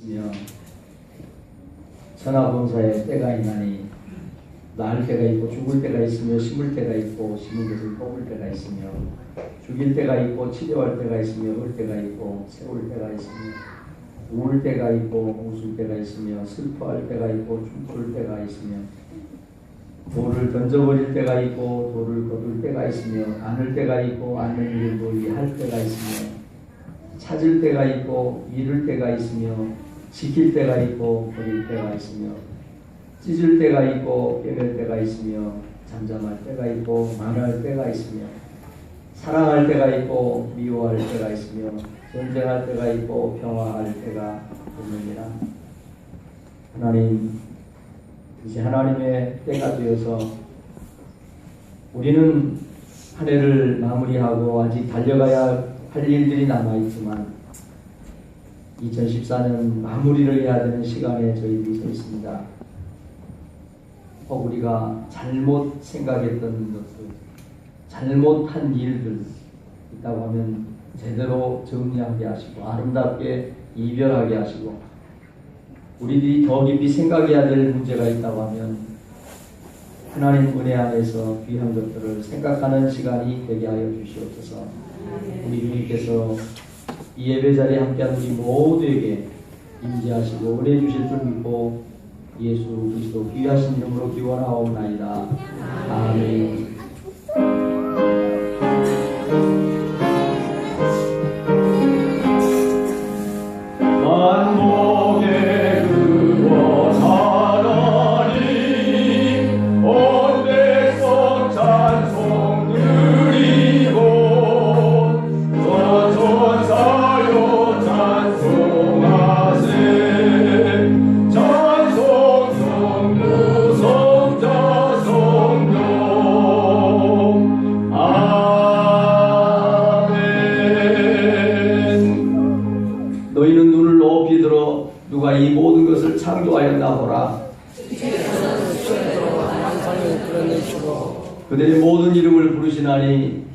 있으며 천하봉사에 때가 있나니 낳을 때가 있고 죽을 때가 있으며 심을 때가 있고 심은 것을 뽑을 때가 있으며 죽일 때가 있고 치료할 때가 있으며 올 때가 있고 세울 때가 있으며 울 때가 있고 웃을 때가 있으며 슬퍼할 때가 있고 춤출 때가 있으며 돌을 던져버릴 때가 있고 돌을 거둘 때가 있으며 안을 때가 있고 안는 일을 멀리 할 때가 있으며 찾을 때가 있고 잃을 때가 있으며 지킬 때가 있고 버릴 때가 있으며 찢을 때가 있고 빼낼 때가 있으며 잠잠할 때가 있고 말할 때가 있으며 사랑할 때가 있고 미워할 때가 있으며 전쟁할 때가 있고 평화할 때가 있느니라. 하나님, 이제 하나님의 때가 되어서 우리는 한 해를 마무리하고 아직 달려가야 할 일들이 남아있지만 2014년 마무리를 해야 되는 시간에 저희들이 서 있습니다. 우리가 잘못 생각했던 것들, 잘못한 일들 있다고 하면 제대로 정리하게 하시고 아름답게 이별하게 하시고 우리들이 더 깊이 생각해야 될 문제가 있다고 하면 하나님 은혜 안에서 귀한 것들을 생각하는 시간이 되게 하여 주시옵소서. 우리 주님께서 이 예배 자리에 함께한 우리 모두에게 임재하시고 은혜 주실 줄 믿고 예수 그리스도 귀하신 이름으로 기원하옵나이다. 아멘. 너희는 눈을 높이 들어 누가 이 모든 것을 창조하였나 보라. 그들의 모든 이름을 부르시나니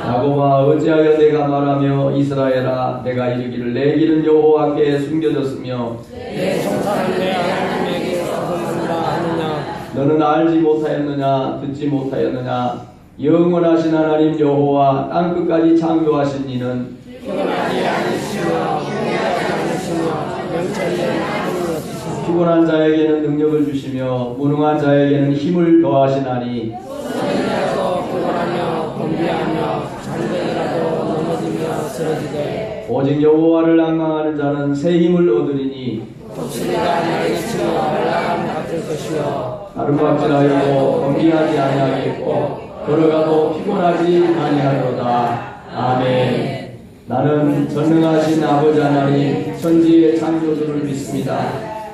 야곱아 어찌하여 내가 말하며 이스라엘아 내가 이르기를 내 길은 여호와께 숨겨졌으며 내 정사는 내 하나님에게 거듭난다 하느냐. 너는 알지 못하였느냐 듣지 못하였느냐. 영원하신 하나님 여호와 땅끝까지 창조하신 이는 피곤하지 않으시며 피곤하지 않으시며 명철된 하늘을 주시며 피곤한 자에게는 능력을 주시며 무능한 자에게는 힘을 더하시나니 손이라도 피곤하며 건비하며 잠들이라도 넘어지며 쓰러지되 오직 여호와를 앙망하는 자는 새 힘을 얻으리니 독수리가 날개 치며 올라감 같을 것이요 아름답지하여도 건비하지 아니하겠고 걸어가도 피곤하지 아니하리로다. 아멘. 나는 전능하신 아버지 하나님 천지의 창조주를 믿습니다.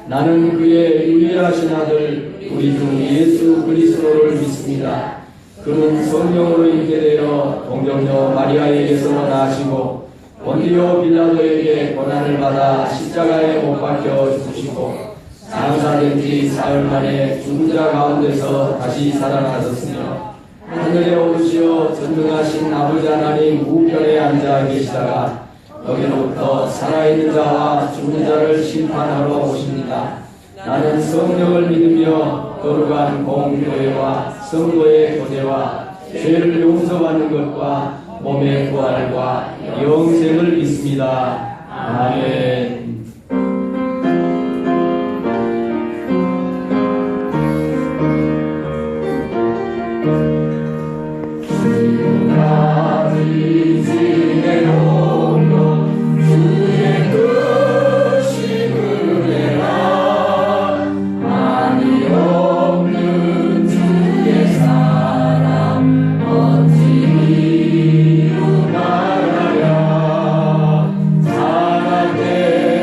나는 그의 유일하신 아들 우리 주 예수 그리스도를 믿습니다. 그는 성령으로 잉태되어 동정녀 마리아에게서 나시고 본디오 빌라도에게 고난을 받아 십자가에 못 박혀 죽으시고 장사된 지 사흘 만에 죽은 자 가운데서 다시 살아나셨으며 하늘에 오르시어 전능하신 아버지 하나님 우편에 앉아 계시다가 거기로부터 살아있는 자와 죽은 자를 심판하러 오십니다. 나는 성령을 믿으며 거룩한 공교회와 성도의 교제와 죄를 용서받는 것과 몸의 부활과 영생을 믿습니다. 아멘. 사랑해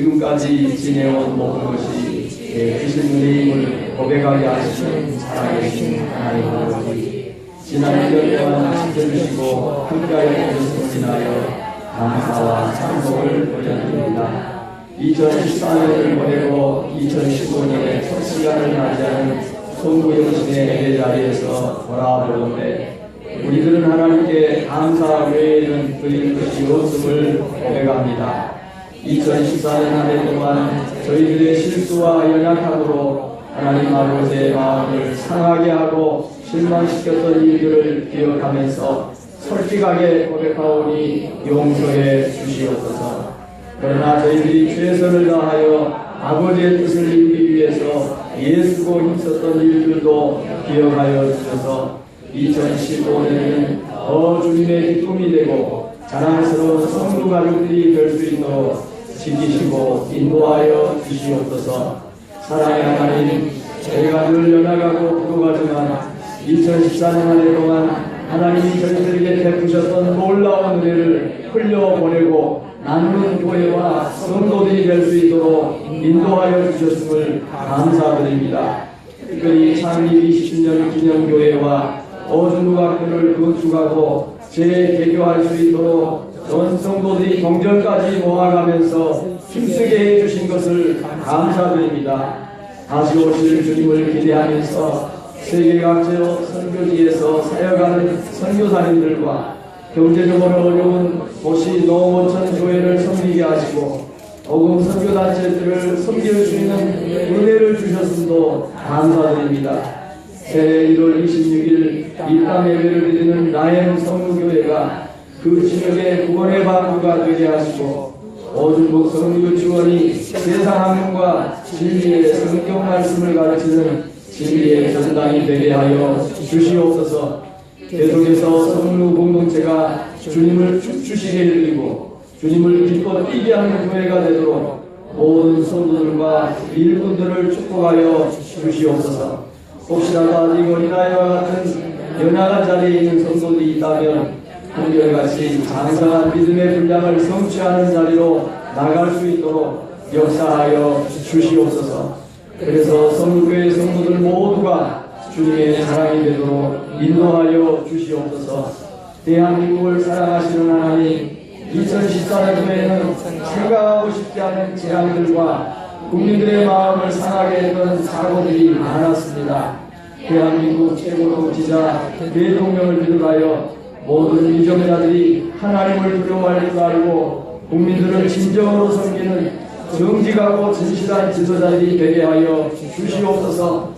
지금까지 지내온 모든 것이 크신 은혜임을 고백하게 하시는 살아계신 하나님 아버지, 지난 1년 동안 지켜주시고 함께하여 주셨음을 인하여 감사와 찬송을 올려드립니다. 2014년을 보내고 2015년의 첫 시간을 맞이하는 송구영신의 예배 자리에서 돌아보는데 우리들은 하나님께 감사 외에는 드릴 것이 없음을 고백합니다. 2014년 한 해 동안 저희들의 실수와 연약함으로 하나님 아버지의 마음을 상하게 하고 실망시켰던 일들을 기억하면서 솔직하게 고백하오니 용서해 주시옵소서. 그러나 저희들이 최선을 다하여 아버지의 뜻을 이루기 위해서 애쓰고 힘썼던 일들도 기억하여 주셔서 2015년에는 더 주님의 기쁨이 되고 자랑스러운 성도 가족들이 될 수 있도록 지키시고 인도하여 주시옵소서. 사랑의 하나님, 저희가 늘 연약하고 부족하지만 2014년 한 해 동안 하나님이 저희들에게 베푸셨던 놀라운 은혜를 흘려보내고 나누는 교회와 성도들이 될 수 있도록 인도하여 주셨음을 감사드립니다. 특별히 창립 20주년 기념교회와 어중국학교를 건축하고 재개교할 수 있도록 전 성도들이 동전까지 모아가면서 힘쓰게 해주신 것을 감사드립니다. 다시 오실 주님을 기대하면서 세계 각지의 선교지에서 사역하는 선교사님들과 경제적으로 어려운 도시 농어촌 교회를 섬기게 하시고 복음 선교단체들을 섬길 수 있는 은혜를 주셨음도 감사드립니다. 새해 1월 26일 이 땅 예배를 드리는 나엠 성교회가 그 지역의 구원의 방주가 되게 하시고 어중국 성교유치원이 세상 학문과 진리의 성경 말씀을 가르치는 진리의 전당이 되게 하여 주시옵소서. 계속해서 성루 공동체가 주님을 춤추시게 해드리고 주님을 기뻐 뛰게 하는 교회가 되도록 모든 성도들과 일꾼들을 축복하여 주시옵소서. 혹시라도 아직 어린아이와 같은 연약한 자리에 있는 성도들이 있다면 한결같이 장성한 믿음의 분량을 성취하는 자리로 나갈 수 있도록 역사하여 주시옵소서. 그래서 성교회 성도들 모두가 주님의 사랑이 되도록 인도하여 주시옵소서. 대한민국을 사랑하시는 하나님, 2014년도에는 생각하고 싶지 않은 재앙들과 국민들의 마음을 상하게 했던 사고들이 많았습니다. 대한민국 최고 통치자 대통령을 비롯하여 모든 위정자들이 하나님을 두려워할 줄 알고 국민들을 진정으로 섬기는 정직하고 진실한 지도자들이 되게 하여 주시옵소서.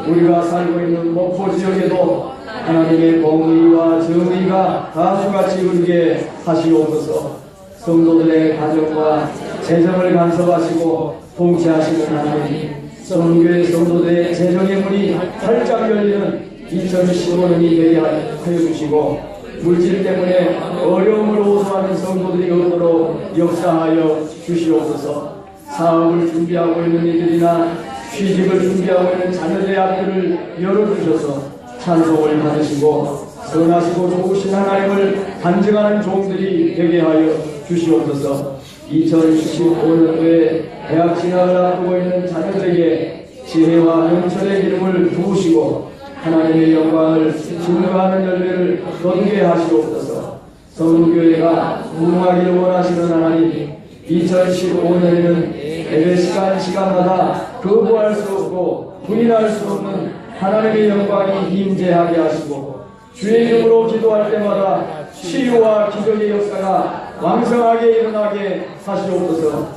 우리가 살고 있는 목포 지역에도 하나님의 공의와 정의가 다수같이 흐르게 하시옵소서. 성도들의 가정과 재정을 간섭하시고 통치하시는 하나님, 성교회 성도들의 재정의 문이 활짝 열리는 2015년이 되게 하여 주시고 물질 때문에 어려움을 호소하는 성도들이 없도록 역사하여 주시옵소서. 사업을 준비하고 있는 이들이나 취직을 준비하고 있는 자녀들의 앞들을 열어주셔서 찬송을 받으시고 선하시고 좋으신 하나님을 간증하는 종들이 되게 하여 주시옵소서. 2015년도에 대학 진학을 앞두고 있는 자녀들에게 지혜와 명철의 기름을 부으시고 하나님의 영광을 증거하는 열매를 거두게 하시옵소서. 성교회가 무궁하기를 원하시는 하나님, 2015년에는 예배 시간마다 거부할 수 없고 부인할 수 없는 하나님의 영광이 임재하게 하시고 주의 이름으로 기도할 때마다 치유와 기적의 역사가 왕성하게 일어나게 하시옵소서.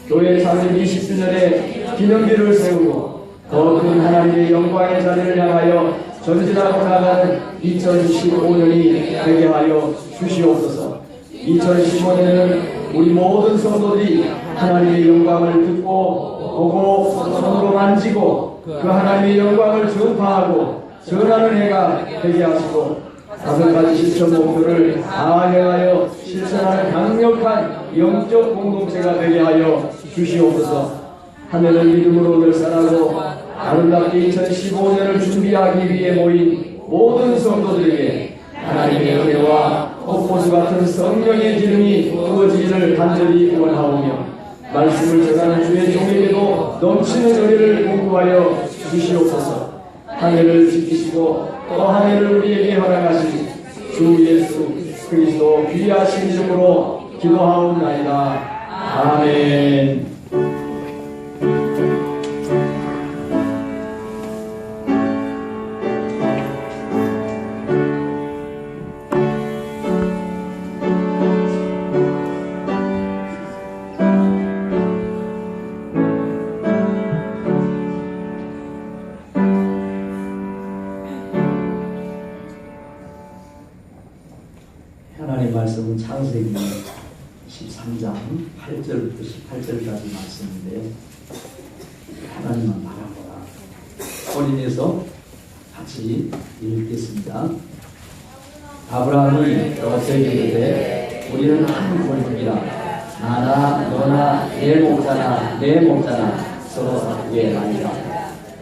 교회 창립 20주년에 기념비를 세우고 더 큰 하나님의 영광의 자리를 향하여 전진하고 나가는 2015년이 되게 하여 주시옵소서. 2015년에는 우리 모든 성도들이 하나님의 영광을 듣고 보고 손으로 만지고 그 하나님의 영광을 전파하고 전하는 해가 되게 하시고 5가지 실천 목표를 다 행하여 실천하는 강력한 영적 공동체가 되게 하여 주시옵소서. 하늘을 믿음으로 결산하고 아름답게 2015년을 준비하기 위해 모인 모든 성도들에게 하나님의 은혜와 폭포수 같은 성령의 기름이 부어지기를 간절히 원하오며 말씀을 전하는 주의 종에게도 넘치는 은혜를 공급하여 주시옵소서. 한 해를 지키시고 또 한 해를 우리에게 허락하신 주 예수 그리스도 귀하신 이름으로 기도하옵나이다. 아멘. 하나님 말씀은 창세기 13장 8절부터 18절까지 말씀인데요. 하나님만 바라보라. 본인에서 같이 읽겠습니다. 아브라함이 롯에게 이르되 우리는 한 골목이라 나나 너나 내 목자나 서로 바꾸게 하리라.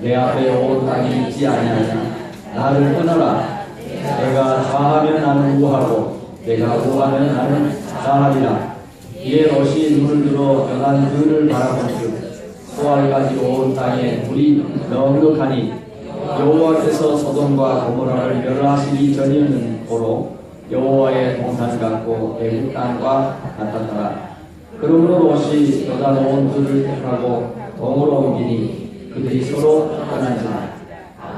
내 앞에 온 땅이 있지 아니하냐. 나를 떠나라. 내가 좌하면 나는 우하고 내가 우하면 나는 좌하리라. 이에 롯이 눈을 들어 연한 들을 바라본즉 소알 가지고 온 땅에 물이 넉넉하니 여호와께서 소돔과 고모라를 멸하시기 전이었는 고로 여호와의 동산 같고 애굽 땅과 같았더라. 그러므로 롯이 여다놓은 들을 택하고 동으로 옮기니 그들이 서로 떠난지라.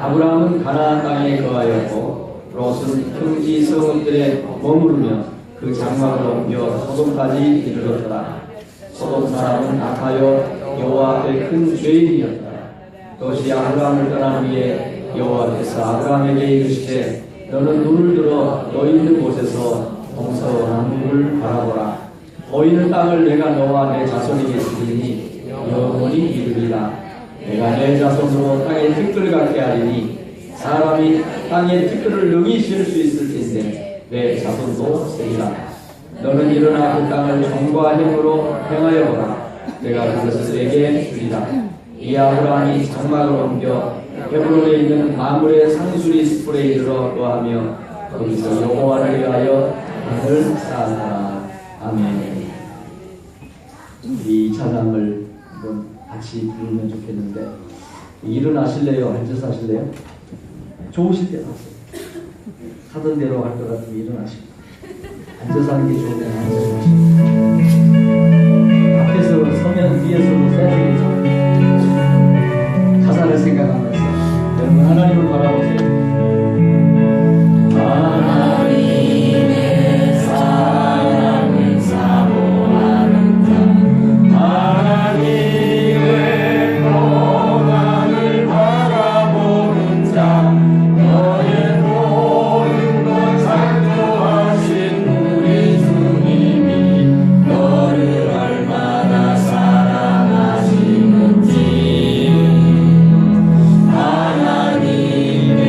아브라함은 가나안 땅에 거하였고 롯은 평지 성읍들에 머무르며 그 장막을 옮겨 소돔까지 이르렀더라. 소돔 사람은 악하여 여호와 앞에 큰 죄인이었더라. 롯이 아브라함을 떠난 후에 여호와께서 아브라함에게 이르시되 너는 눈을 들어 너 있는 곳에서 동서남북을 바라보라. 보이는 땅을 내가 너와 내 자손에게 주리니 영원히 이르리라. 내가 내 자손으로 땅의 티끌 같게 하리니 사람이 땅의 티끌을 능히 실 수 있을 텐데 내 자손도 세리라. 너는 일어나 그 땅을 정과 힘으로 행하여 보라. 내가 그것을 내게 주리라. 이 아브라함이 장막을 옮겨 헤브론에 있는 마물의 상수리 숲에 이르러 거하며 거기서 여호와를 위하여 단을 쌓았더라. 아멘. 이 찬양을 한번 같이 부르면 좋겠는데 일어나실래요? 앉아서 하실래요? 좋으실 때로 하세요. 하던 대로 할 것 같으면 일어나시고 앉아서 하는 게 좋으면 앉아서 하시고 앞에서 서면 뒤에서도 써야 되겠죠. 가사를 생각하면서 여러분 하나님을 바라보세요. 하나님의 사랑을 사모하는 자 하나님의 평안을 바라보는 자 너의 모든 것 창조하신 우리 주님이 너를 얼마나 사랑하시는지 하나님의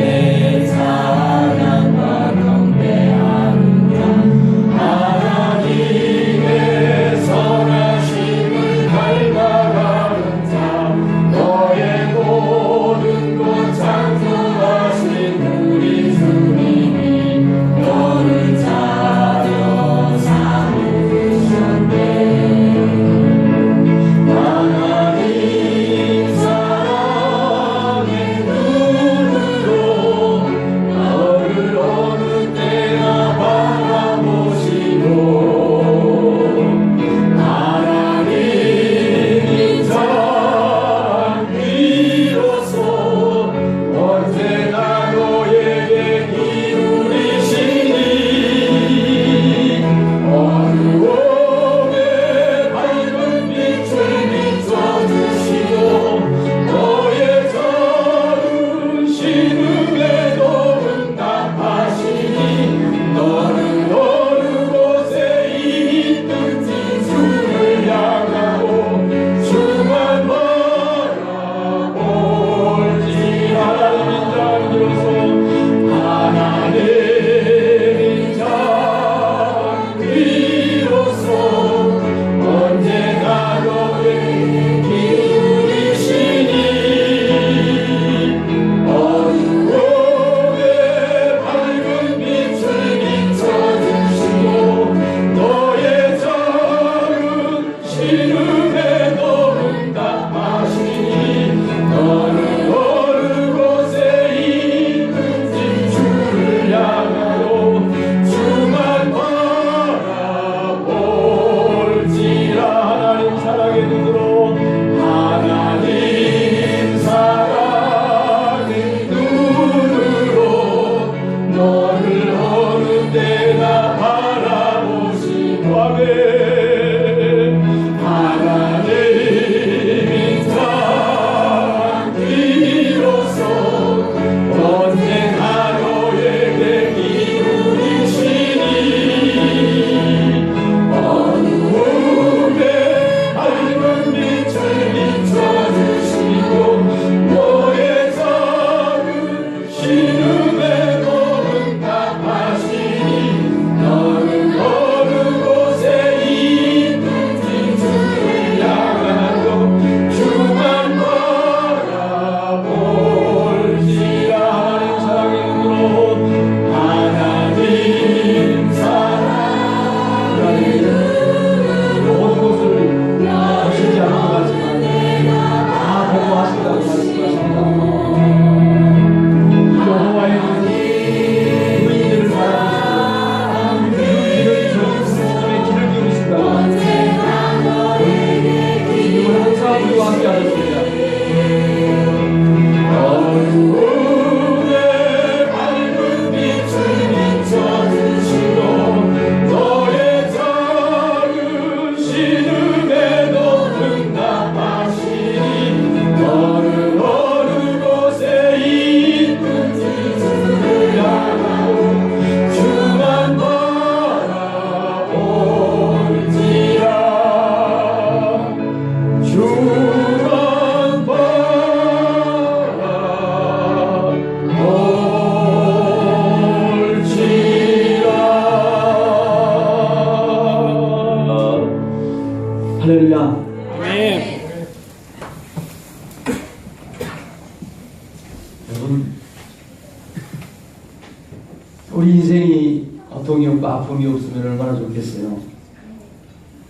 인생이 고통이 없고 아픔이 없으면 얼마나 좋겠어요.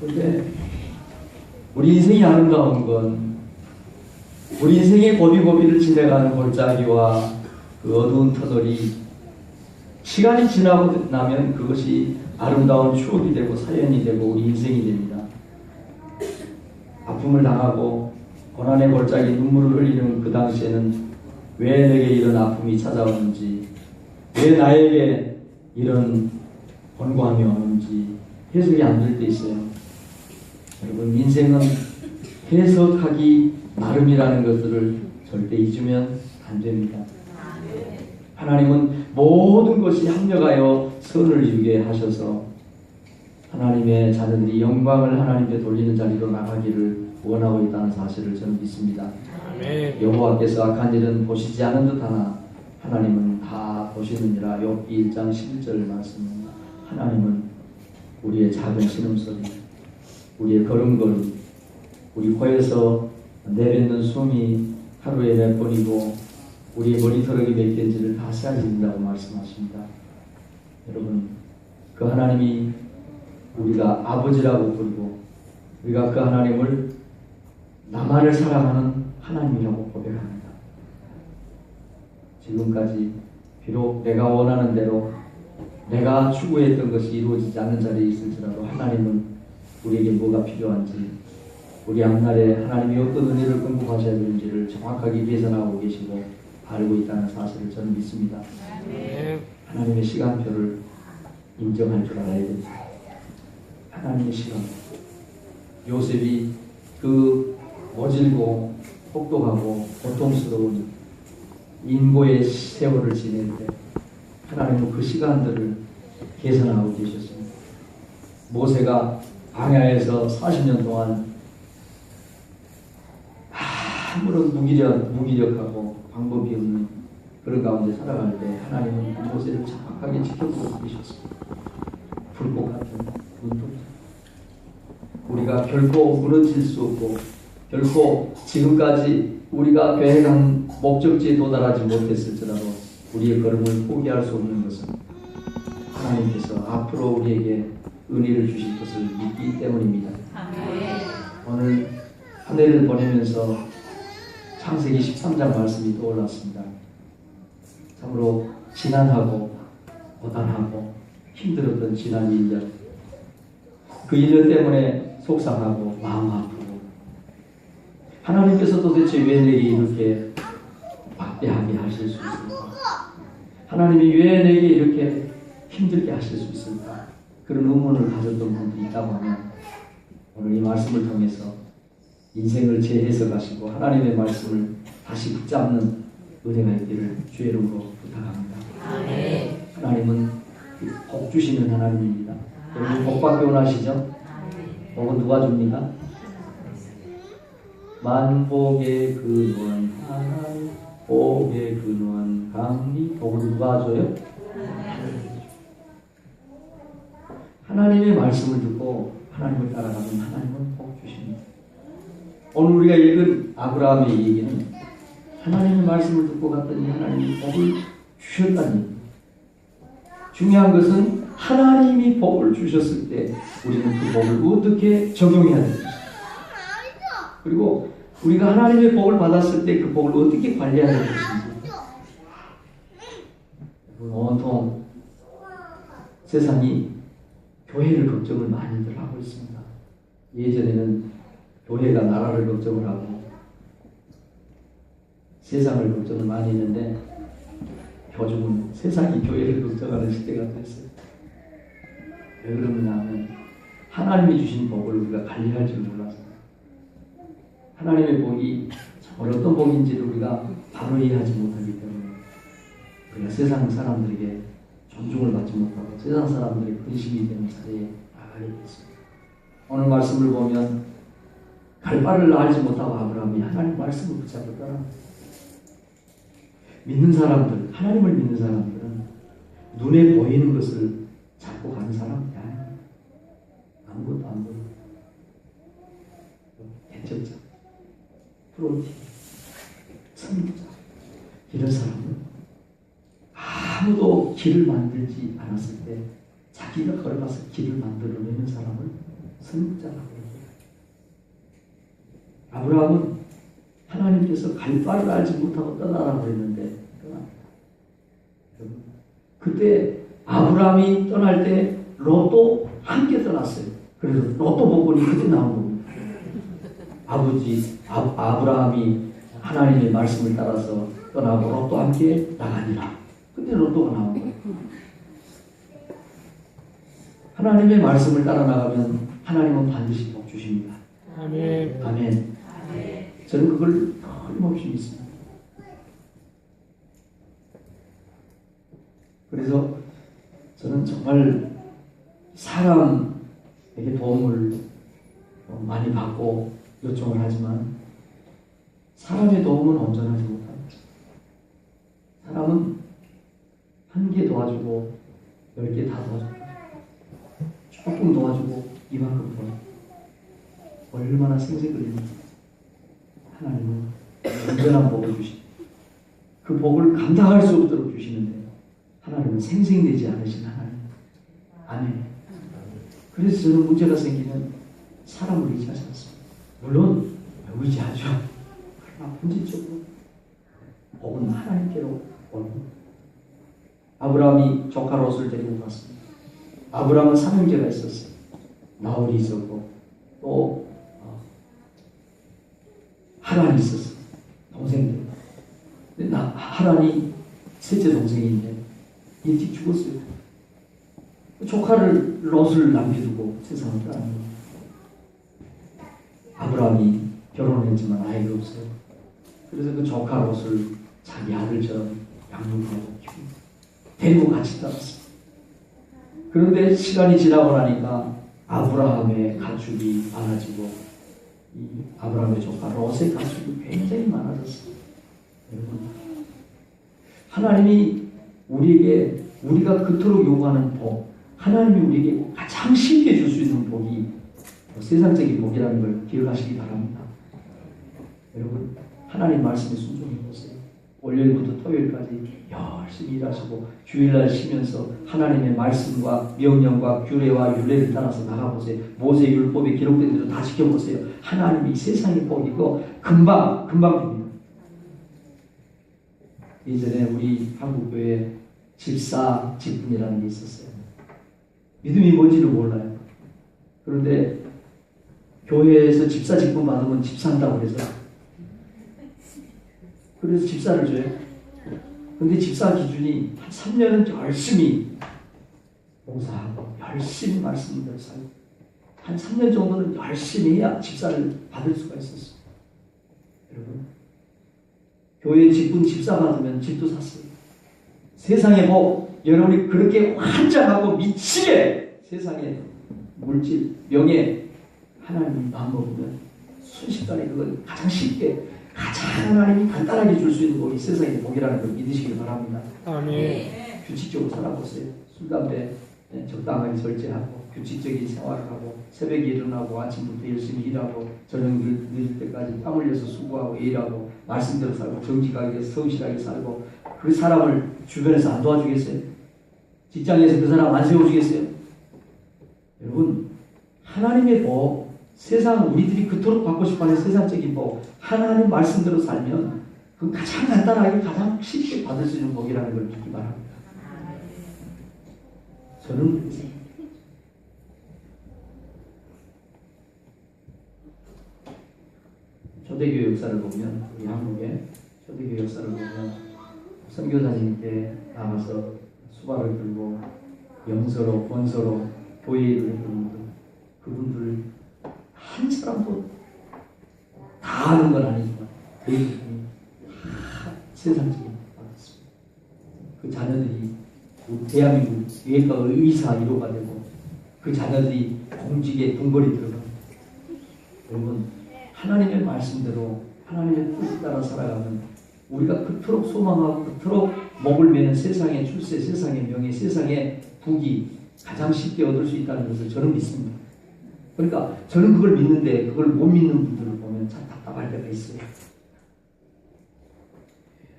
그런데 우리 인생이 아름다운 건 우리 인생의 고비고비를 지나가는 골짜기와 그 어두운 터널이 시간이 지나고 나면 그것이 아름다운 추억이 되고 사연이 되고 우리 인생이 됩니다. 아픔을 당하고 고난의 골짜기 눈물을 흘리는 그 당시에는 왜 내게 이런 아픔이 찾아오는지, 왜 나에게 이런 권고함이 오는지 해석이 안 될 때 있어요. 여러분, 인생은 해석하기 나름이라는 것들을 절대 잊으면 안 됩니다. 하나님은 모든 것이 합력하여 선을 이루게 하셔서 하나님의 자녀들이 영광을 하나님께 돌리는 자리로 나가기를 원하고 있다는 사실을 저는 믿습니다. 여호와께서 악한 일은 보시지 않은 듯하나 하나님은 다 보시느니라. 욥기 1장 11절 말씀입니다. 하나님은 우리의 작은 신음소리, 우리의 걸음걸음, 우리 코에서 내뱉는 숨이 하루에 몇 번이고 우리의 머리털이 몇 개인지를 다 세아진다고 말씀하십니다. 여러분, 그 하나님이 우리가 아버지라고 부르고 우리가 그 하나님을 나만을 사랑하는 하나님이라고 고백합니다. 지금까지 비록 내가 원하는 대로 내가 추구했던 것이 이루어지지 않는 자리에 있을지라도 하나님은 우리에게 뭐가 필요한지, 우리 앞날에 하나님이 어떤 은혜를 공급하셔야 되는지를 정확하게 계산하고 계시고 알고 있다는 사실을 저는 믿습니다. 하나님의 시간표를 인정할 줄 알아야 됩니다. 하나님의 시간. 요셉이 그 모질고 혹독하고 고통스러운 인고의 세월을 지낼 때 하나님은 그 시간들을 계산하고 계셨습니다. 모세가 광야에서 40년 동안 아무런 무기력하고 방법이 없는 그런 가운데 살아갈 때 하나님은 모세를 정확하게 지켜보고 계셨습니다. 불꽃 같은 눈동자. 우리가 결코 무너질 수 없고 결코 지금까지 우리가 계획한 목적지에 도달하지 못했을지라도 우리의 걸음을 포기할 수 없는 것은 하나님께서 앞으로 우리에게 은혜를 주실 것을 믿기 때문입니다. 오늘 한 해를 보내면서 창세기 13장 말씀이 떠올랐습니다. 참으로 지난하고 고단하고 힘들었던 지난 1년, 그 1년 때문에 속상하고 마음 아프고 하나님께서 도대체 왜 내게 이렇게 막대하게 하실 수 있을까? 하나님이 왜 내게 이렇게 힘들게 하실 수 있을까? 그런 의문을 가졌던 분들이 있다고 하면 오늘 이 말씀을 통해서 인생을 재해석하시고 하나님의 말씀을 다시 붙잡는 은혜가 있기를 주의 이름으로 부탁합니다. 하나님은 복 주시는 하나님입니다. 여러분 복 받기 원하시죠? 복은 누가 줍니까? 만복의 근원 하나님, 복의 근원 강리. 복을 누가 줘요? 하나님의 말씀을 듣고 하나님을 따라가면 하나님은 복 주십니다. 오늘 우리가 읽은 아브라함의 얘기는 하나님의 말씀을 듣고 갔더니 하나님이 복을 주셨다니. 중요한 것은 하나님이 복을 주셨을 때 우리는 그 복을 어떻게 적용해야 되는지, 그리고 우리가 하나님의 복을 받았을 때 그 복을 어떻게 관리해야 되는지. 온통 세상이 교회를 걱정을 많이들 하고 있습니다. 예전에는 교회가 나라를 걱정을 하고 세상을 걱정을 많이 했는데 요즘은 세상이 교회를 걱정하는 시대가 됐어요. 왜 그러느냐 하면 하나님이 주신 복을 우리가 관리할 줄 몰라서. 하나님의 복이 어떤 복인지를 우리가 바로 이해하지 못하기 때문에 우리가 세상 사람들에게 존중을 받지 못하고 세상 사람들의 근심이 되는 자리에 나가게 됐습니다. 오늘 말씀을 보면 갈 바를 알지 못하고 아브라함이 하나님 말씀을 붙잡고 따라갑니다. 믿는 사람들, 하나님을 믿는 사람들은 눈에 보이는 것을 잡고 가는 사람이 아니에요. 아무것도 안 보여요. 대적자, 프로티, 선자, 이런 사람은 아무도 길을 만들지 않았을 때 자기가 걸어가서 길을 만들어내는 사람을 선지자라고 해요. 아브라함은 하나님께서 갈 바를 알지 못하고 떠나라고 했는데 그때 아브라함이 떠날 때 롯도 함께 떠났어요. 그래서 롯도 복권이 그때 나온 겁니다. 아브라함이 하나님의 말씀을 따라서 떠나고 롯도 함께 나가니라. 그때 롯도가 나온 거예요. 하나님의 말씀을 따라 나가면 하나님은 반드시 복 주십니다. 아멘. 아멘. 저는 그걸 끊임없이 믿습니다. 그래서 저는 정말 사람에게 도움을 많이 받고 요청을 하지만 사람의 도움은 온전하지 못합니다. 사람은 한 개 도와주고 10개 다 도와주고 조금 도와주고 이만큼 도와주고 얼마나 생색을립니까? 하나님은 온전한 복을 주십니다. 그 복을 감당할 수 없도록 주시는데 하나님은 생색내지 않으신 하나님. 아멘. 그래서 저는 문제가 생기면 사람을 의지하지 않습니다. 물론 의지하죠. 그러나 본질적으로 복은 하나님께로 오는. 아브라함이 조카 롯을 데리고 갔습니다. 아브라함은 삼형제가 있었어요. 나홀이 있었고 또 하란이 있었어요. 동생들. 근데 하란이 셋째 동생인데 일찍 죽었어요. 조카를 롯을 남겨두고 세상을 떠난 거예요. 아브라함이 결혼했지만 아이가 없어요. 그래서 그 조카 롯을 자기 아들처럼 양육하고 키우고 데리고 같이 떠났습니다. 그런데 시간이 지나고 나니까 아브라함의 가축이 많아지고 이 아브라함의 조카 롯의 가축이 굉장히 많아졌어요. 여러분, 하나님이 우리에게 우리가 그토록 요구하는 복, 하나님이 우리에게 가장 쉽게 줄 수 있는 복이 세상적인 복이라는 걸 기억하시기 바랍니다. 여러분, 하나님 말씀에 순종해 보세요. 월요일부터 토요일까지 열심히 일하시고 주일날 쉬면서 하나님의 말씀과 명령과 규례와 율례를 따라서 나가보세요. 모세 율법에 기록된 대로 다 지켜보세요. 하나님이 세상의 복이고 금방 됩니다. 예전에 우리 한국교회 집사 직분이라는 게 있었어요. 믿음이 뭔지를 몰라요. 그런데 교회에서 집사 직분 받으면 집 산다고 그래서 집사를 줘요. 근데 집사 기준이 한 3년은 열심히 봉사하고 열심히 말씀을 살고 한 3년 정도는 열심히 해야 집사를 받을 수가 있었어요. 여러분, 교회 직분 집사 받으면 집도 샀어요. 세상에 여러분이 그렇게 환장하고 미치게 세상에 물질, 명예, 하나님 마음 먹으면 순식간에 그걸 가장 쉽게 가장 하나님이 간단하게 줄 수 있는 복이 세상의 복이라는 걸 믿으시길 바랍니다. 아멘. 규칙적으로 살아보세요. 술, 담배 적당하게 절제하고 규칙적인 생활을 하고 새벽에 일어나고 아침부터 열심히 일하고 저녁 늦을 때까지 땀 흘려서 수고하고 일하고 말씀대로 살고 정직하게 성실하게 살고 그 사람을 주변에서 안 도와주겠어요? 직장에서 그 사람 안 세워주겠어요? 여러분, 하나님의 복, 세상 우리들이 그토록 받고 싶어하는 세상적인 복, 하나님 말씀대로 살면 그 가장 간단하게 가장 쉽게 받을 수 있는 복이라는 걸 믿기 바랍니다. 저는 초대교회 역사를 보면 우리 한국의 초대교회 역사를 보면 선교사님 때 나가서 수발을 들고 영서로 권서로 교회를 했던 그분들 한 사람도 다 아는 건 아니지만 대부분이 다 세상적인 받았습니다. 그 자녀들이 대한민국 외과 의사 1호가 되고 그 자녀들이 공직에 궁궐이 들어갑니다. 여러분, 하나님의 말씀대로 하나님의 뜻에 따라 살아가면 우리가 그토록 소망하고 그토록 목을 매는 세상의 출세, 세상의 명예, 세상의 부귀 가장 쉽게 얻을 수 있다는 것을 저는 믿습니다. 그러니까 저는 그걸 믿는데 그걸 못 믿는 분들을 보면 참 답답할 때가 있어요.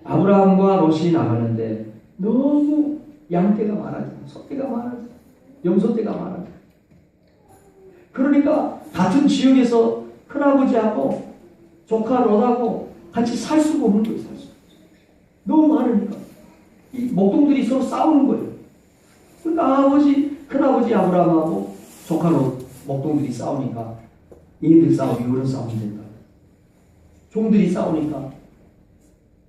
아브라함과 롯이 나가는데 너무 양떼가 많아져, 소떼가 많아져, 염소떼가 많아져. 그러니까 같은 지역에서 큰아버지하고 조카 롯하고 같이 살 수가 없는 거예요. 살 수. 너무 많으니까 이 목동들이 서로 싸우는 거예요. 그러니까 큰아버지 아브라함하고 조카 롯 목동들이 싸우니까 얘들 싸우기 어른 싸우면 된다. 종들이 싸우니까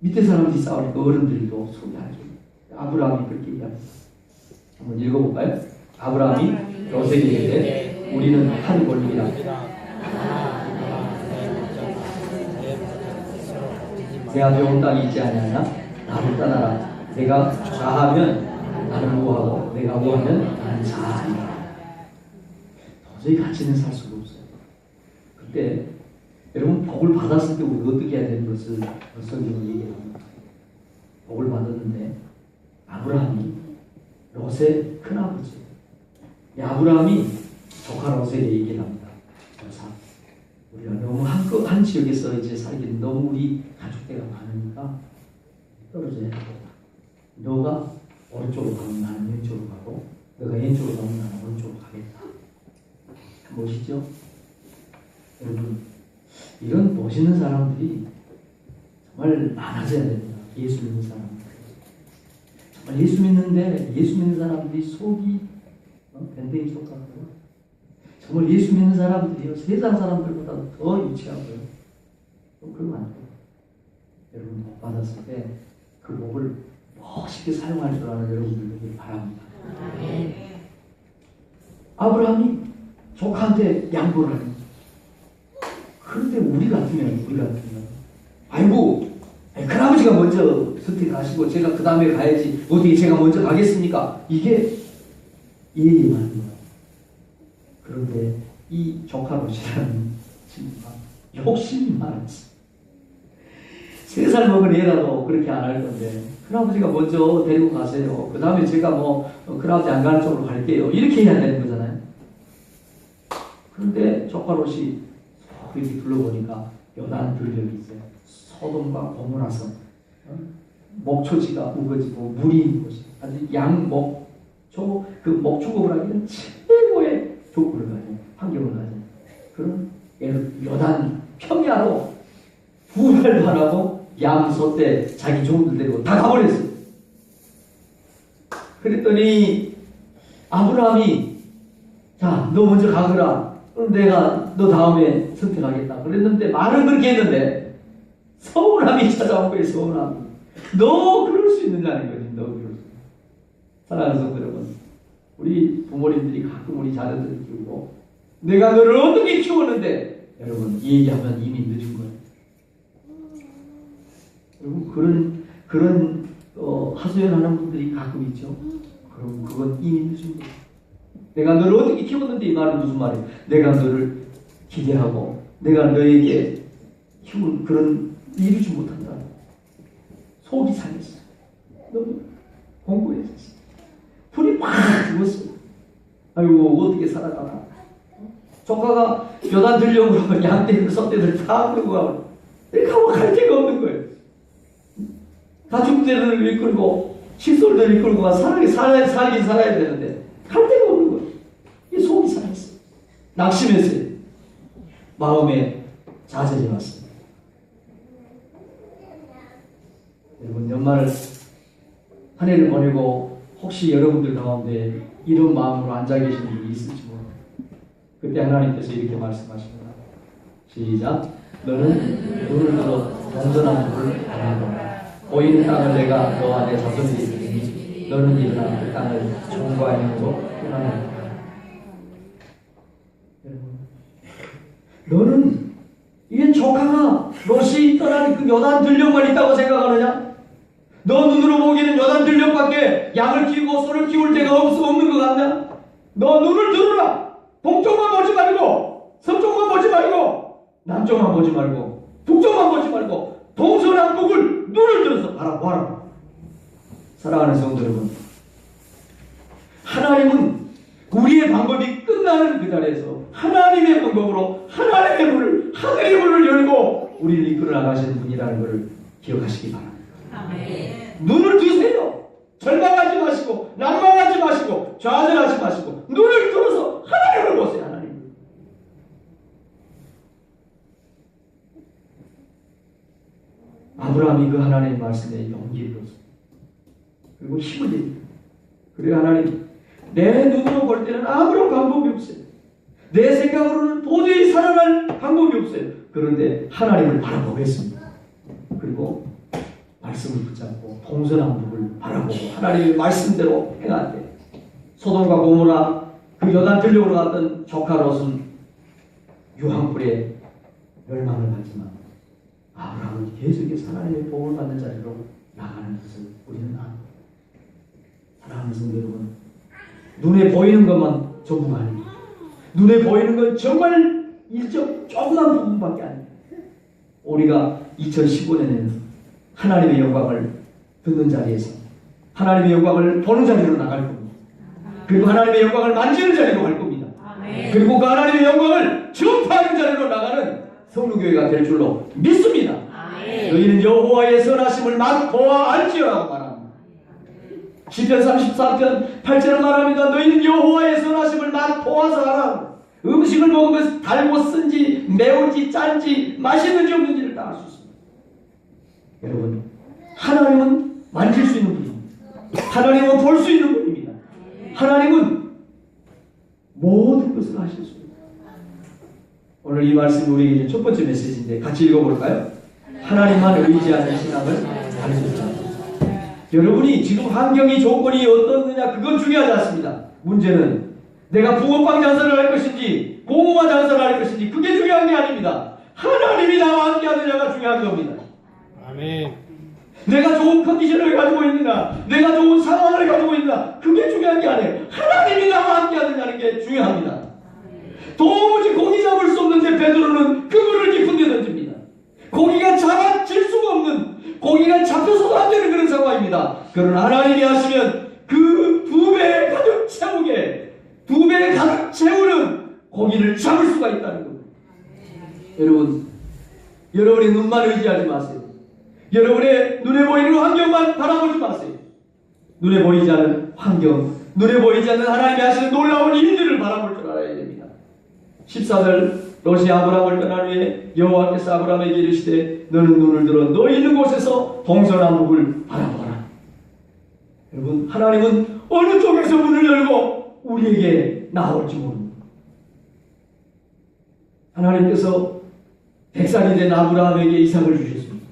밑에 사람들이 싸우니까 어른들도 속이 안 좋아요. 아브라함이 그렇게 얘기합니다. 한번 읽어볼까요? 아브라함이 롯에게 이르되 우리는 한 권리라. 내 앞에 온 땅이 있지 아니하냐? 나를 따라라. 내가 좌하면 나는 우하고 내가 우하면 나는 좌하리라. 도저히 같이는 살 수가 없어요. 그때 여러분 복을 받았을 때 우리가 어떻게 해야 되는 것을 성경은 얘기합니다. 복을 받았는데 아브라함이 롯의 큰아버지, 아브라함이 조카 롯에게 얘기를 합니다. 여사, 우리가 너무 한 지역에서 이제 살기는 너무 우리 가족대가 많으니까 떨어져야 되겠다. 너가 오른쪽으로 가면 나는 왼쪽으로 가고, 너가 왼쪽으로 가면 나는 오른쪽으로 가겠다. 멋있죠? 여러분, 이런 멋있는 사람들이 정말 많아져야 됩니다. 예수 믿는 사람들. 정말 예수 믿는데 예수 믿는 사람들이 속이 밴댕이 속 같고요. 정말 예수 믿는 사람들이요, 세상 사람들보다 더 유치하고요. 그러면 안 돼요. 여러분 복 받았을 때 그 복을 멋있게 사용할 줄 아는 여러분들 되길 바랍니다. 아브라함이 조카한테 양보를 합니다. 그런데 우리 같으면 아이고 큰아버지가 먼저 선택하시고 제가 그 다음에 가야지 어떻게 제가 먼저 가겠습니까? 이게 예의 많은 거예요. 그런데 이 조카로시라는 친구가 욕심이 많았지. 3살 먹은 애라도 그렇게 안 할 건데 큰아버지가 먼저 데리고 가세요. 그 다음에 제가 큰아버지 안 가는 쪽으로 갈게요. 이렇게 해야 되는 거잖아요. 그런데 조카로시 이렇게 둘러보니까 요단 들녘이 있어요. 소돔과 고모라서 목초지가 우거지고 물이 있는 곳이 아주 그 목축업을 하기는 최고의 조건을 가진 환경을 가진 그런 요단 평야로 부활도 안 하고 양, 소떼 자기 종들 데리고 다 가버렸어요. 그랬더니 아브라함이 자, 너 먼저 가거라. 내가 너 다음에 선택하겠다. 그랬는데 말은 그렇게 했는데 서운함이 찾아온 거예요. 서운함이. 너 그럴 수 있느냐는 거지. 너 그럴 수 있는. 사랑하는 성도 여러분, 우리 부모님들이 가끔 우리 자녀들을 키우고 내가 너를 어떻게 키웠는데 여러분 이 얘기하면 이미 늦은 거예요. 여러분 그런 하소연하는 분들이 가끔 있죠. 그럼 그건 이미 늦은 거예요. 내가 너를 어떻게 키웠는데 이 말은 무슨 말이에요? 내가 너를 기대하고 내가 너에게 키운 그런 이루지 못한다. 속이 상했어. 너무 공부했어. 불이 팍 죽었어. 아이고 어떻게 살아가나. 조카가 요단 들려고 양떼들 소떼들 다 끌고 가고 내가 갈 데가 없는 거예요. 가축들을 이끌고 식솔들을 이끌고 살긴 살아야 되는데 갈 데가 없는 거예요. 이 속이 상했어요. 낙심했어요. 마음에 좌절이 왔습니다. 여러분 연말 한 해를 보내고 혹시 여러분들 가운데 이런 마음으로 앉아 계신 분이 있을지 모릅니다. 그때 하나님께서 이렇게 말씀하십니다. 시작. 너는 눈을 들어 온전한 물을 바라보라. 보이는 땅을 내가 너와 내 자손에게 주리니 너는 일어나 그 땅을 종과 행으로 떠나라. 너는 이게 조카가 롯이 떠나는 그 요단 들녘만 있다고 생각하느냐? 너 눈으로 보기에는 요단 들녘밖에 양을 키우고 소를 키울 데가 없는 것 같냐? 너 눈을 들어라. 동쪽만 보지 말고 서쪽만 보지 말고 남쪽만 보지 말고 북쪽만 보지 말고 동서남북을 눈을 들어서 바라보아라. 사랑하는 성도 여러분, 하나님은 우리의 방법이 끝나는 그 자리에서 하나님의 방법으로 하나님의 문을, 하늘의 문을 열고 우리를 이끌어 나가시는 분이라는 것을 기억하시기 바랍니다. 아멘. 눈을 드세요. 절망하지 마시고 마시고 낭망하지 마시고 좌절하지 마시고 눈을 들어서 하나님을 보세요. 하나님. 아브라함이 그 하나님의 말씀에 용기를 얻었습니다. 그리고 힘을 냅니다. 그리고 하나님, 내 눈으로 볼 때는 아무런 방법이 없어요. 내 생각으로는 도저히 살아날 방법이 없어요. 그런데 하나님을 바라보겠습니다. 그리고 말씀을 붙잡고 동서남북을 바라보고 하나님의 말씀대로 행할 때 소돔과 고모라 그 여단 들려오러 갔던 조카 롯은 유황불에 멸망을 받지만 아브라함은 계속해서 하나님의 복을 받는 자리로 나가는 것을 우리는 압니다. 사랑하는 성도 여러분, 눈에 보이는 것만 전부가 아닙니다. 눈에 보이는 건 정말 일정 조그만 부분밖에 아닙니다. 우리가 2015년에는 하나님의 영광을 듣는 자리에서 하나님의 영광을 보는 자리로 나갈 겁니다. 그리고 하나님의 영광을 만지는 자리로 갈 겁니다. 그리고 그 하나님의 영광을 전파하는 자리로 나가는 성도교회가 될 줄로 믿습니다. 너희는 여호와의 선하심을 맛보아 알지어라고 말합니다. 시편 33편 8절을 말합니다. 너희는 여호와의 선하심을 맛보아서 알아. 음식을 먹으면서 달고 쓴지 매운지 짠지 맛있는지 없는지를 다 알 수 있습니다. 여러분, 하나님은 만질 수 있는 분입니다. 하나님은 볼 수 있는 분입니다. 하나님은 모든 것을 하실 수 있습니다. 오늘 이 말씀이 우리에게 첫 번째 메시지인데 같이 읽어볼까요? 하나님만 의지하는 신앙을 가르쳐주자. 여러분이 지금 환경이 조건이 어떻느냐 그건 중요하지 않습니다. 문제는 내가 붕어빵 장사를 할 것인지 고구마 장사를 할 것인지 그게 중요한 게 아닙니다. 하나님이 나와 함께 하느냐가 중요한 겁니다. 아멘. 내가 좋은 컨디션을 가지고 있느냐 내가 좋은 상황을 가지고 있느냐 그게 중요한 게 아니에요. 하나님이 나와 함께 하느냐는 게 중요합니다. 도무지 고기 잡을 수 없는데 베드로는 그물을 깊은 데 던집니다. 고기가 잡아질 수가 없는 고기가 잡혀서도 안 되는 그런 상황입니다. 그러나 하나님이 하시면 그 2배 가득 채우게 2배 가득 채우는 고기를 잡을 수가 있다는 겁니다. 여러분, 여러분의 눈만 의지하지 마세요. 여러분의 눈에 보이는 환경만 바라보지 마세요. 눈에 보이지 않는 환경, 눈에 보이지 않는 하나님이 하시는 놀라운 일들을 바라볼 줄 알아야 됩니다. 14절 롯이 아브라함을 떠난 후에 여호와께서 아브라함에게 이르시되 너는 눈을 들어 너 있는 곳에서 동서남북을 바라보라. 여러분, 하나님은 어느 쪽에서 문을 열고 우리에게 나올지 모릅니다. 하나님께서 100살이 된 아브라함에게 이삭을 주셨습니다.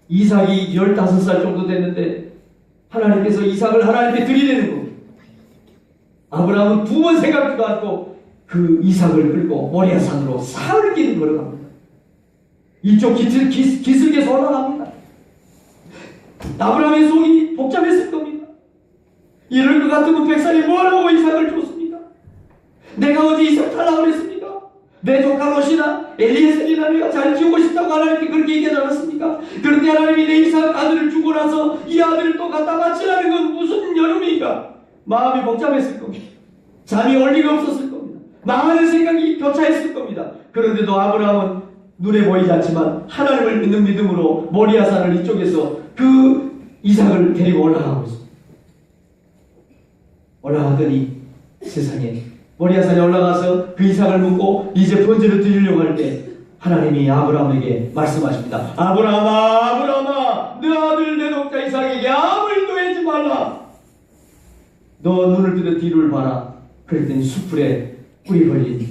이삭이 15살 정도 됐는데 하나님께서 이삭을 하나님께 드리려는 겁니다. 아브라함은 2번 생각지도 않고 그 이삭을 끌고 모리아 산으로 사흘 길을 걸어갑니다. 이쪽 기슭에서 올라갑니다. 아브라함의 속이 복잡했을 겁니다. 이럴 것 같으면 100살이 뭐라고 이삭을 줬습니까? 내가 어제 이삭 달라고 그랬습니까? 내 조카 롯이나 엘리에셀이나 내가 잘 지우고 싶다고 하나님께 그렇게 얘기하지 않았습니까? 그런데 하나님이 내 이삭 아들을 주고 나서 이 아들을 또 갖다 바치라는 건 무슨 여름입니까? 마음이 복잡했을 겁니다. 잠이 올 리가 없었을 겁니다. 망하는 생각이 교차했을 겁니다. 그런데도 아브라함은 눈에 보이지 않지만 하나님을 믿는 믿음으로 모리아산을 이쪽에서 그 이삭을 데리고 올라가고 있습니다. 올라가더니 세상에 모리아산에 올라가서 그 이삭을 묻고 이제 번제를 드리려고 할 때 하나님이 아브라함에게 말씀하십니다. 아브라함아, 아브라함아, 내 아들 내 독자 이삭에게 아무 일도 하지 말라. 너 눈을 뜨고 뒤를 봐라. 그랬더니 숯불에 꿀이 걸린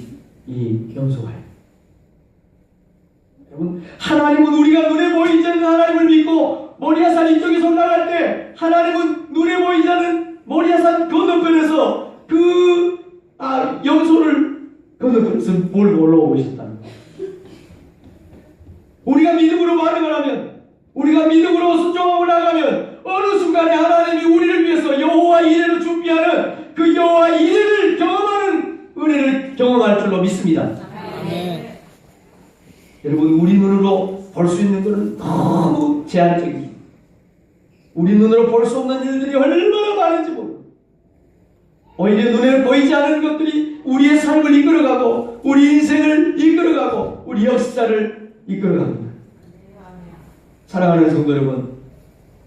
이 염소가요. 여러분, 하나님은 우리가 눈에 보이지 않는 하나님을 믿고 모리아산 이쪽에서 올라갈 때 하나님은 눈에 보이지 않는 모리아산 건너편에서 그 염소를 건너편에서 몰고 올라오셨다는 거예요. 우리가 믿음으로 반응을 하면, 우리가 믿음으로 순종하고 나가면 어느 순간에 하나님이 우리를 위해서 여호와 이레를 준비하는 그 여호와 이레를 경험하는 은혜를 경험할 줄로 믿습니다. 네. 여러분, 우리 눈으로 볼 수 있는 것은 너무 제한적입니다. 우리 눈으로 볼 수 없는 일들이 얼마나 많은지 모릅니다. 오히려 눈에 보이지 않는 것들이 우리의 삶을 이끌어가고 우리 인생을 이끌어가고 우리 역사를 이끌어갑니다. 사랑하는 성도 여러분,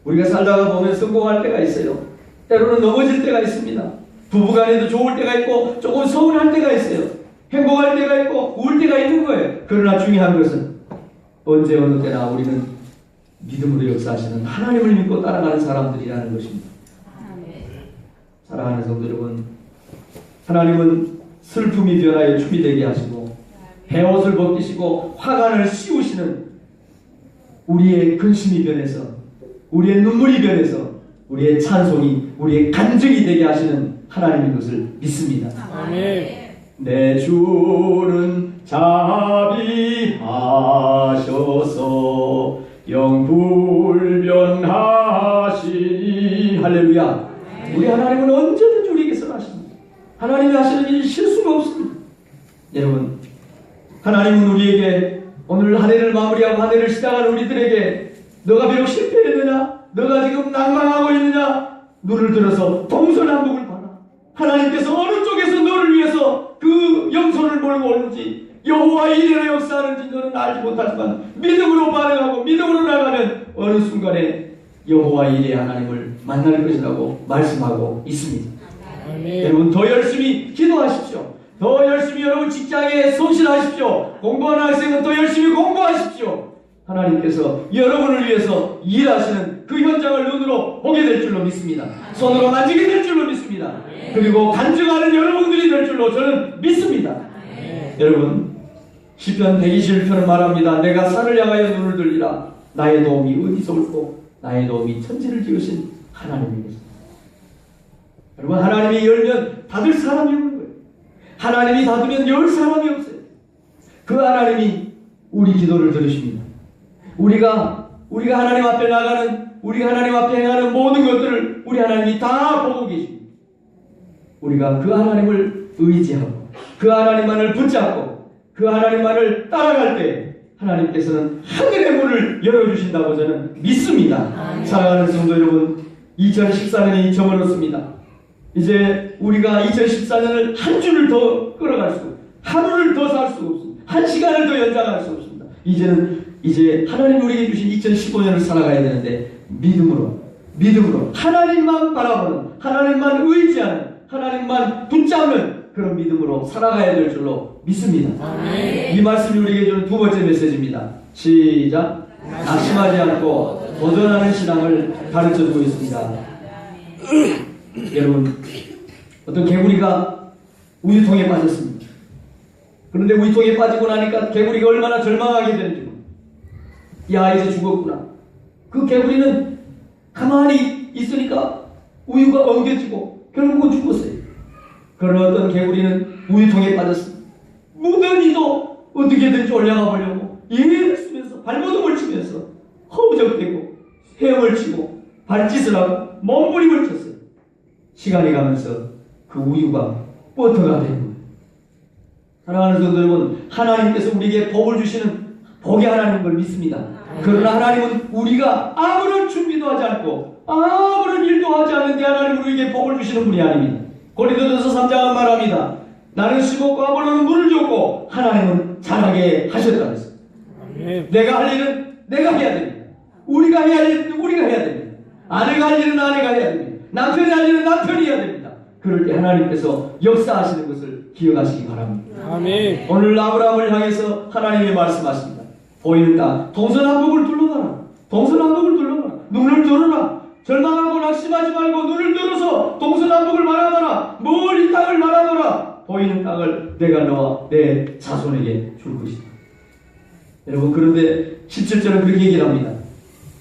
우리가 살다가 보면 성공할 때가 있어요. 때로는 넘어질 때가 있습니다. 부부간에도 좋을 때가 있고 조금 서운할 때가 있어요. 행복할 때가 있고 우울 때가 있는 거예요. 그러나 중요한 것은 언제 어느 때나 우리는 믿음으로 역사하시는 하나님을 믿고 따라가는 사람들이라는 것입니다. 사랑하는 성도 여러분, 하나님은 슬픔이 변하여 춤이 되게 하시고 베옷을 벗기시고 화관을 씌우시는 우리의 근심이 변해서 우리의 눈물이 변해서 우리의 찬송이 우리의 간증이 되게 하시는 하나님인 것을 믿습니다. 아멘. 내 주는 자비하셔서 영불변하시니 할렐루야. 우리 하나님은 언제든지 우리에게 선하십니다. 하나님이 하시는 일이 실수가 없습니다. 여러분, 하나님은 우리에게 오늘 한 해를 마무리하고 한 해를 시작하는 우리들에게 너가 비록 실패했느냐, 너가 지금 낭망하고 있느냐, 눈을 들어서 동서남북을 봐라. 하나님께서 어느 쪽에서 너를 위해서 그 영손을 몰고 오는지 여호와 이레로 역사하는지 너는 알지 못하지만 믿음으로 반응하고 믿음으로 나가면 어느 순간에 여호와 이레 하나님을 만날 것이라고 말씀하고 있습니다. 아멘. 여러분 더 열심히 기도하십시오. 더 열심히 여러분 직장에 성실하십시오. 공부하는 학생은 더 열심히 공부하십시오. 하나님께서 여러분을 위해서 일하시는 그 현장을 눈으로 보게 될 줄로 믿습니다. 손으로 만지게 될 줄로 믿습니다. 그리고 간증하는 여러분들이 될 줄로 저는 믿습니다. 여러분 시편 121편은 말합니다. 내가 산을 향하여 눈을 들리라. 나의 도움이 어디서 올고 나의 도움이 천지를 지으신 하나님이겠습니다. 여러분 하나님이 열면 닫을 사람이 없는 거예요. 하나님이 닫으면 열 사람이 없어요. 그 하나님이 우리 기도를 들으십니다. 우리가 하나님 앞에 나가는, 우리가 하나님 앞에 행하는 모든 것들을 우리 하나님이 다 보고 계십니다. 우리가 그 하나님을 의지하고 그 하나님만을 붙잡고 그 하나님만을 따라갈 때 하나님께서는 하늘의 문을 열어주신다고 저는 믿습니다. 사랑하는 성도 여러분, 2014년이 저물었습니다. 이제 우리가 2014년을 한 주를 더 끌어갈 수, 하루를 더 살 수 없습니다. 한 시간을 더 연장할 수 없습니다. 이제 하나님 우리에게 주신 2015년을 살아가야 되는데 믿음으로 하나님만 바라보는, 하나님만 의지하는, 하나님만 붙잡는 그런 믿음으로 살아가야 될 줄로 믿습니다. 아멘. 이 말씀이 우리에게 주는 두 번째 메시지입니다. 시작. 낙심하지 않고 도전하는 신앙을 가르쳐주고 있습니다. 여러분, 어떤 개구리가 우유통에 빠졌습니다. 그런데 우유통에 빠지고 나니까 개구리가 얼마나 절망하게 되는지, 야 이제 죽었구나. 그 개구리는 가만히 있으니까 우유가 엉겨지고 결국은 죽었어요. 그러나 어떤 개구리는 우유통에 빠졌습니다. 무던히도 어떻게든지 올라가 보려고 예를 쓰면서 발버둥을 치면서 허우적대고 헤엄을 치고 발짓을 하고 몸부림을 쳤어요. 시간이 가면서 그 우유가 버터가 된 거예요. 사랑하는 성도 여러분, 하나님께서 우리에게 복을 주시는 복의 하나님인 걸 믿습니다. 그러나 하나님은 우리가 아무런 준비도 하지 않고 아무런 일도 하지 않는데 하나님 우리에게 복을 주시는 분이 아닙니다. 고린도전서 3장은 말합니다. 나는 심었고 아볼로는 물을 줬고 하나님은 자라게 하셨다면서. 내가 할 일은 내가 해야 됩니다. 우리가 해야 할 일은 우리가 해야 됩니다. 아내가 할 일은 아내가 해야 됩니다. 남편이 할 일은 남편이 해야 됩니다. 그럴 때 하나님께서 역사하시는 것을 기억하시기 바랍니다. 아멘. 오늘 아브라함을 향해서 하나님이 말씀하십니다. 보이는 땅 동서남북을 둘러봐라. 동서남북을 둘러봐라. 눈을 들어라. 절망하고 낙심하지 말고 눈을 들어서 동서남북을 바라봐라. 멀리 땅을 바라봐라. 보이는 땅을 내가 너와 내 자손에게 줄 것이다. 여러분, 그런데 17절은 그렇게 얘기를 합니다.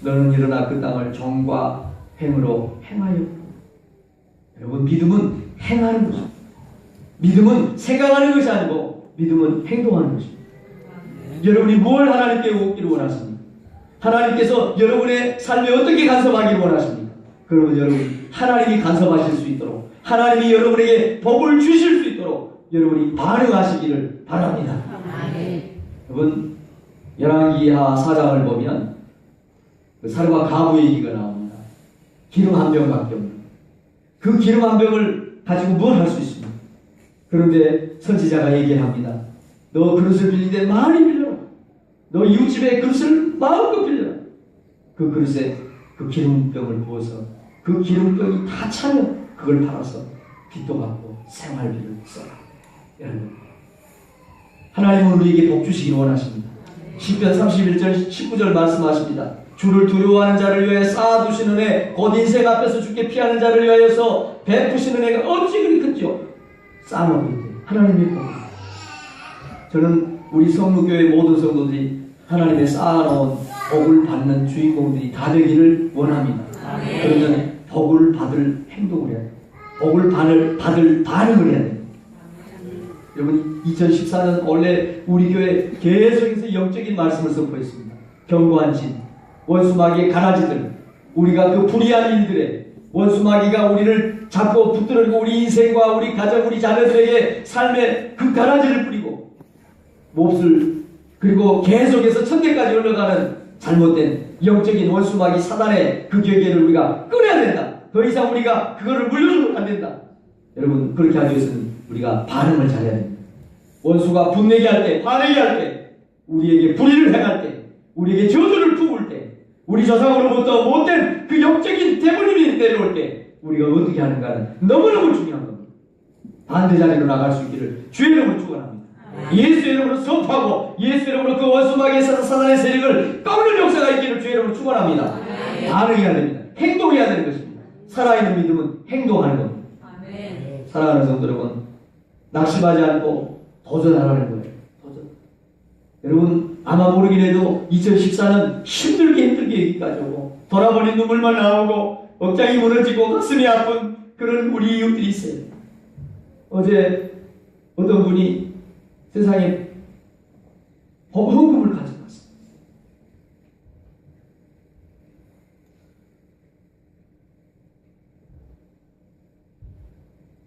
너는 일어나 그 땅을 정과 행으로 행하여. 여러분, 믿음은 행하는 것입니다. 믿음은 생각하는 것이 아니고 믿음은 행동하는 것입니다. 여러분이 뭘 하나님께 얻기를 원하십니까? 하나님께서 여러분의 삶에 어떻게 간섭하기를 원하십니까? 그러면 여러분, 하나님이 간섭하실 수 있도록, 하나님이 여러분에게 복을 주실 수 있도록 여러분이 반응하시기를 바랍니다. 여러분, 열왕기하 4장을 보면 그 사르와 가부 얘기가 나옵니다. 기름 한 병 갖게 옵니다. 그 기름 한 병을 가지고 뭘 할 수 있습니까? 그런데 선지자가 얘기합니다. 너 그릇을 빌리되 많이 빌려라. 너 이웃집에 그릇을 마음껏 빌려라. 그 그릇에 그 기름병을 부어서 그 기름병이 다 차면 그걸 팔아서 빚도 갚고 생활비를 써라. 여러분, 하나님은 우리에게 복 주시기를 원하십니다. 시편 31절 19절 말씀하십니다. 주를 두려워하는 자를 위하여 쌓아두시는 애, 곧 인생 앞에서 주께 피하는 자를 위하여서 베푸시는 애가 어찌 그리 크죠? 쌓아놓고 있대요. 하나님의 복. 저는 우리 성루교회 모든 성도들이 하나님의 쌓아놓은 복을 받는 주인공들이 다 되기를 원합니다. 그러면 복을 받을 행동을 해야 돼요. 복을 받을 반응을 해야 돼요. 여러분, 2014년 원래 우리 교회 계속해서 영적인 말씀을 선포했습니다. 견고한 진, 원수마귀의 가라지들, 우리가 그 불의한 일들에 원수마귀가 우리를 잡고 붙들고 우리 인생과 우리 가정, 우리 자녀들에게 삶의 그 가라지를 뿌리고 몹쓸, 그리고 계속해서 천대까지 올라가는 잘못된 영적인 원수마귀 사단의 그 계계를 우리가 끊어야 된다. 더 이상 우리가 그거를 물려주면 안 된다. 여러분, 그렇게 하기 위해서는 우리가 반응을 잘해야 됩니다. 원수가 분내게 할 때, 화내게 할 때, 우리에게 불의를 행할 때, 우리에게 저주를 품을 때, 우리 조상으로부터 못된 그 영적인 대물림이 내려올 때 우리가 어떻게 하는가는 너무너무 중요한 겁니다. 반대 자리로 나갈 수 있기를 주의 이름으로 축원합니다. 예수 이름으로 선포하고 예수 이름으로 그 원수마귀의 사단의 세력을 꺾는 역사가 있기를 주의 이름으로 축원합니다. 반응해야 됩니다. 행동해야 되는 것입니다. 살아있는 믿음은 행동하는 겁니다. 사랑하는 성도 여러분, 낙심하지 않고 도전하라는 거예요. 도전. 여러분, 아마 모르긴 해도 2014년 힘들게 여기까지 오고 돌아버린 눈물만 나오고 억장이 무너지고 가슴이 아픈 그런 우리 이웃들이 있어요. 어제 어떤 분이 세상에 헌금을 가져갔어요.